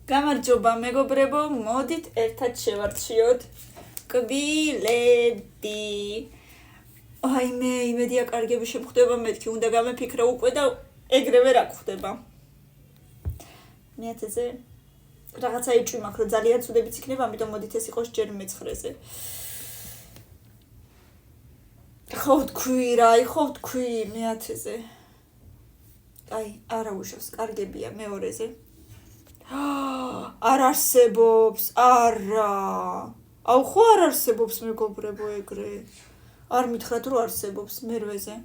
გამარჯობა მეგობრებო, მოდით ერთად შევარჩიოთ კბილები. აი მე იმედია კარგები შემხდება, მეთქი უნდა გამეფიქრე უკვე და ეგრევე რა გვხდება. მეათეზე რაღაცა იჭვი მაქვს, რომ ძალიან ცუდებიც იქნება, ამიტომ მოდით ეს იყოს ჯერ მე-9-ზე. ხო თქვი მე-10-ზე. აი, არა უშავს, კარგებია მე-2-ზე. არ არსებობს, არა. აუ ხო არ არსებობს მეგობრებო ეგრე. არ მითხრათ რომ არსებობს მე-8-ზე.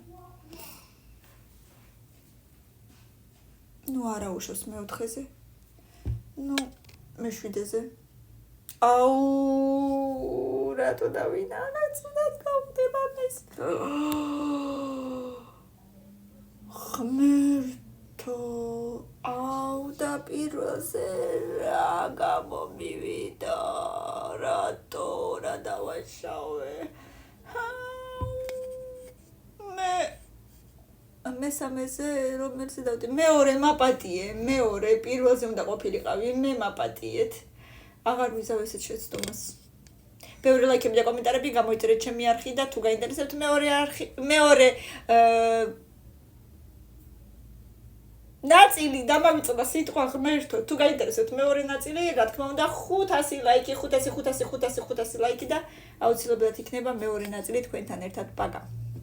ნუ არა უშავს მე-4-ზე. ნუ მე-7-ზე. აუ რატო დავინა, რაცაც გავხდება ეს. ღმერთო აუ და პირველზე რა გამომივიდა, რატო რა დავაშავე. მე-3-ზე რომელზე დავდი, მეორე მაპატიე, მეორე პირველზე უნდა ყოფილიყავი, მე მაპატიეთ. აღარ ვიზავ ესეთ შეცდომას. ბევრი ლაიქები და კომენტარები გამოიწერეთ ჩემი არხი და თუ გაინტერესებთ მეორე ნაწილი დამავიწყდა სიტყვა ღმერთო, თუ გაინტერესებთ მეორე ნაწილი, რა თქმა უნდა 500 ლაიქი, 500 ლაიქი და აუცილებლად იქნება მეორე ნაწილი თქვენთან ერთად. პაკა.